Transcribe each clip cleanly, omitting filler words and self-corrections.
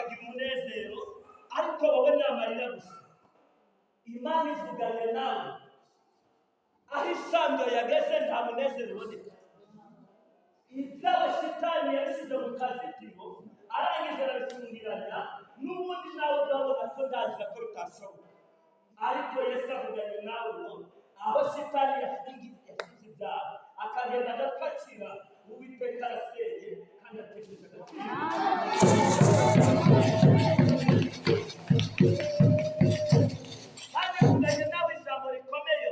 bakagira umunezero ariko wowe ni amarira gusa. Imana ivuganye nawe aho isando yageze nta munezero uboneka. Ibyawe Shitani yabishyize mu kazitiro arangije arabifungiranya n'ubundi nawe urabona ko ndagira ko bitashoboka. Ariko Yesu avuganye nawe ngo aho Shitani yashyize ibyawe akagenda agapakira, Uwiteka araseye kandi ategereje agaciro. Kandi avuganye nawe ijambo rikomeye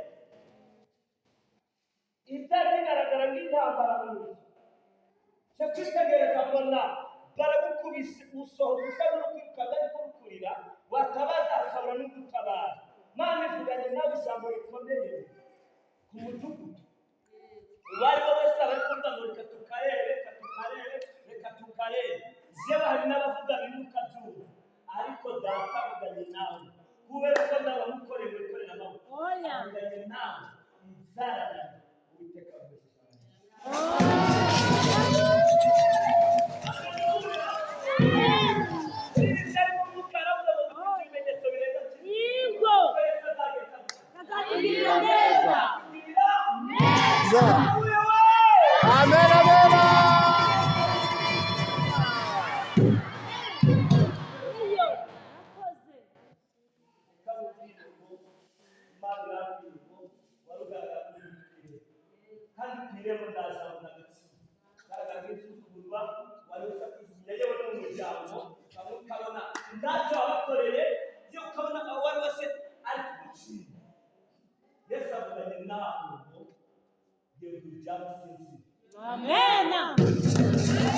ibyari bigaragara nk'intambara mu nzu cyo kwitegereza mbona baragukubise usohoka usa n'urukwirukanka ariko rukurira watabaza akabura n'ugutabara. Mana ivuganye nawe ijambo rikomeye ku mudugudu uwo ari we wese aba ari kumva ngo reka tukarebe reka tukarebe reka tukarebe. Yewe hari n'abavuga bimwe ukabyumva ariko data avuganye nawe kubera ko ndabamukoreye wikorera amaboko avuganye nawe inzara Uwiteka avuze Amen, amen. Amen.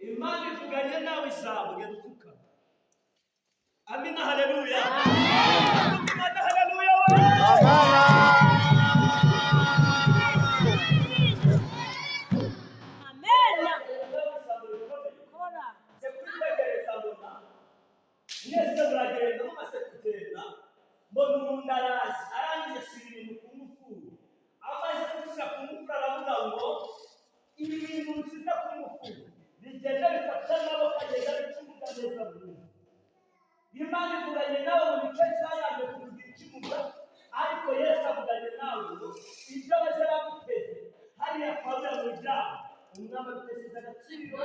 Imana ivuganye nawe ijambo gedutuka. Amina, haleluya. Amina, haleluya. Yesu aragenda mumaze kugenda mbona umuntu araje arangije ashyira ibintu ku mufuru. Amaze kubishyira ku mufuru aravuga ngo ibi bintu bishyize ku mufuru bigenda bifata amaboko agenda bikimuga neza burundu. Imana ivuganye nawe mu bice byayanze kuvugira ikimuga ariko Yesu avuganye nawe ngo ibyo baje baguteze hariya kwa buriya muryango umwami abitesheje agaciro.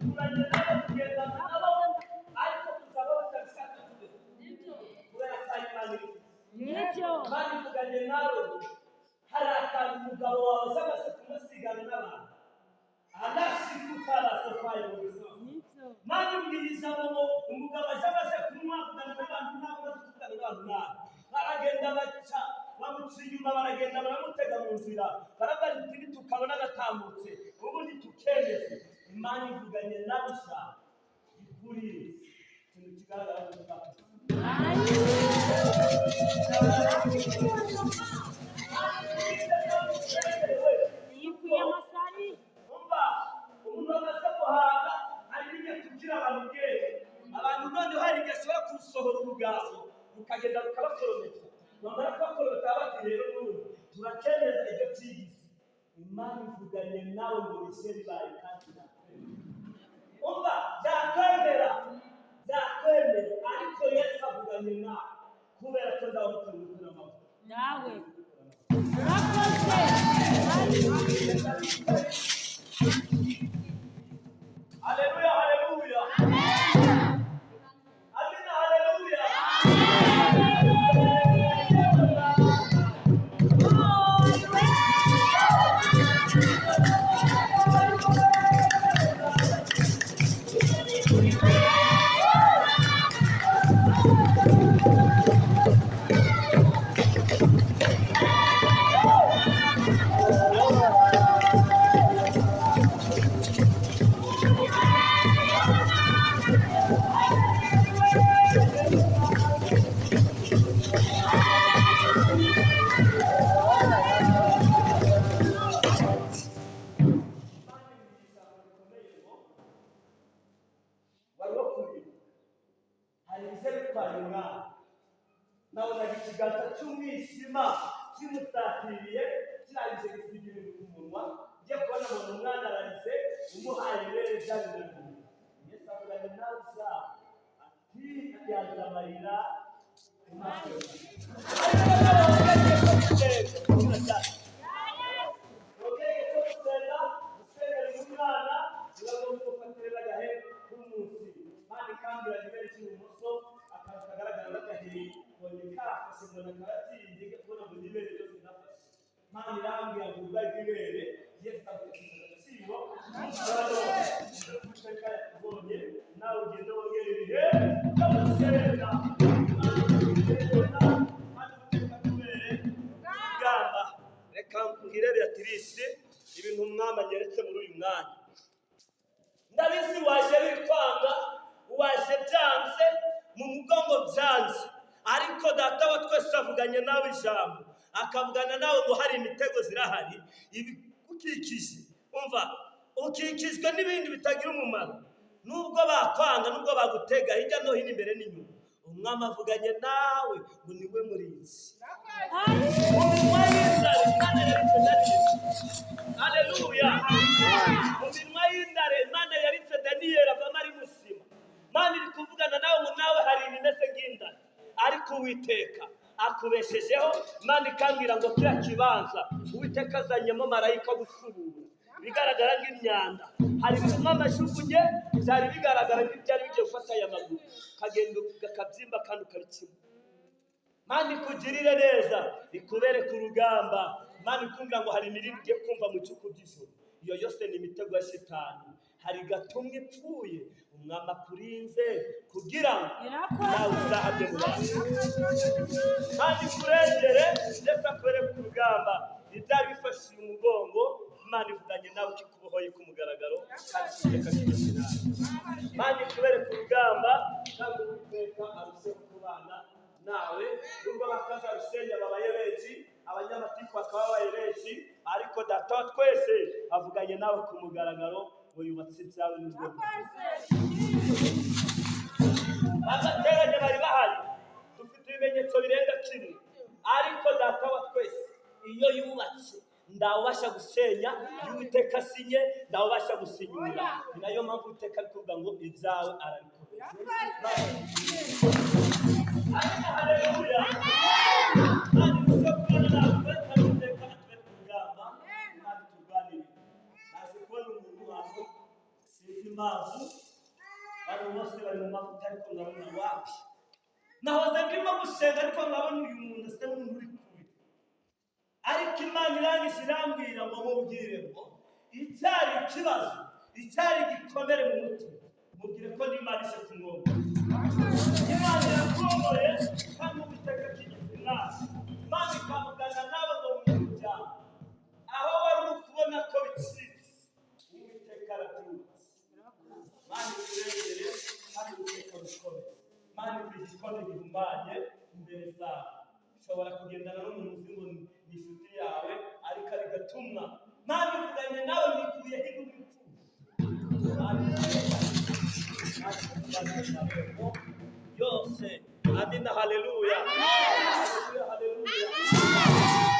Tuganye nawe tugendana nabo ariko tuzaba batabishaka kugeza kubera ko ari Imana iri Imana ivuganye nawe. Hari akantu umugabo wawe z'amase kumusigana n'abantu anashikuka arasohoye mu buzima. Mana umbwira ijambo ngo umugabo aje amaze kunywa avugana n'abantu ntabwo bazi kuvugana n'abantu nabi baragenda baca bamuca inyuma baragenda baramutega mu nzira barabara ibiti tukabona agatambutse ubundi tukemeze. Imana ivuganye nawe ijambo gikuriye ikintu kigaragara mu butaka. Umuntu amaze guhaga hari n'igihe tubwira abantu ubwenge abantu noneho hari igihe ashobora kusohora urugambo rukagenda rukabakoromeka bamara kubakoromeka bati rero n'ubu turakemeza ibyo byigize. Imana ivuganye nawe ngo bise bibaye kandi umva byakwemera ariko Yesu avuganye nawe kubera ko ndawukora umupira w'amaguru nawe haleluya haleluya. Amina, haleluya. nabona ikiganza cy'umwijima kimusatiriye kirangije gisigira ku munwa, ngiye kubona umuntu umwana ararize umuhaye ibere byabinaniye. Yesu avuganye nawe uzaba ati yaza amarira mu maso ye. Ibintu umwami anyeretse muri uyu mwanya, ndabizi waje wikwanga, waje byanze mu mugongo byanze, ariko data wa twese avuganye nawe ijambo, akavugana nawe ngo hari imitego zirahari ibigukikije. Umva, ukikijwe n'ibindi bitagira umumaro, nubwo bakwanga, nubwo bagutega hirya no hino imbere n'inyuma, umwami avuganye nawe ngo niwe murinzi. Haleluya. Mu minwa y'intare Imana yaritse Daniyeli avamo ari muzima. Imana iri kuvugana nawe ngo nawe hari ibimeze nk'intare, ariko Uwiteka akubeshejeho. Imana ikambwira ngo kiriya kibanza Uwiteka azanyemo marayika gusubura bigaragara nk'imyanda, hari bituma amashugunye byari bigaragara nk'ibyari bigiye gufata aya maguru, kagenda kabyimba kandi ukabikima. Imana ikugirire neza, ikubere ku rugamba. Imana ikubwira ngo hari imirindi ugiye kumva mu cyuku by'ijoro, iyo yose ni imitego ya shitani. Hari gatumwe ipfuye, umwami akurinze kugira ngo nawe uzahabwe mu bantu. Kandi kurengere ndetse akubere ku rugamba, ibyari bifashije umugongo Imana ivuganye nawe ukikubohoye ku mugaragaro, kandi kigeka kigeze nawe. Imana ikubere ku rugamba, kandi Uwiteka arusheho kubana nawe. Nubwo bakazarusenya babaye benshi, abanyamatiku bakaba babaye benshi, ariko data wa twese avuganye nawe ku mugaragaro ngo yubatse ibyawe n'ubwo bagateranye bari bahari. Dufite ibimenyetso birenga kimwe, ariko data wa twese iyo yubatse ndawubasha gusenya, iyo Uwiteka asinye ndawubasha gusinyura. Ni nayo mpamvu Uwiteka ari kuvuga ngo ibyawe arabikora. Haleluya. Kandi musokana nawe kandi Uwiteka atubere ku rugamba, kandi turwanire. Naje kubona umuntu hano sinzi impamvu, abantu bose bari mu mavuta ariko ngabona wapi. Nahoze ndimo gusenga ariko ngabona uyu muntu asa n'umuntu uri kure, ariko Imana irangije irambwira ngo mubwire ngo icyari ikibazo, icyari gikomere mu mutima, mubwire ko n'Imana ishe kumwomora. Imana yakuromoye kandi Uwiteka akigeze nawe. Imana ikavugana nawe ngo mwibyawe aho wari uri kubona ko bicitse, Uwiteka arabyubatse. Imana ikurengere kandi Uwiteka abikomere. Imana ikwiye igikombe gihumanye imbere zawe. Ushobora kugendana n'umuntu uzi ngo ni inshuti yawe, ariko ari gatumwa. Imana ivuganye nawe nikuyeho ibintu yose. Amina. Haleluya. Haleluya. Haleluya.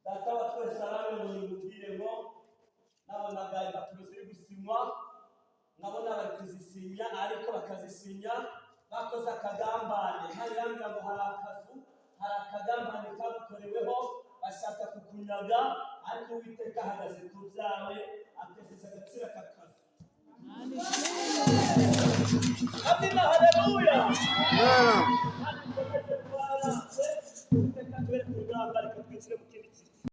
Data wa twese arabe ngo nimubwire ngo nabonaga impapuro ziri gusinywa, nkabona bari kuzisinya, ariko bakazisinya bakoze akagambane. Hari yambwira ngo hari akagambane kagukoreweho, bashaka kukunyaga, ariko Uwiteka ahagaze ku byawe, atesheje agaciro k'akazi. Amina. Haleluya. Kandi dukomeze kuba natwe, Uwiteka atubere ku rugamba, reka twicire mu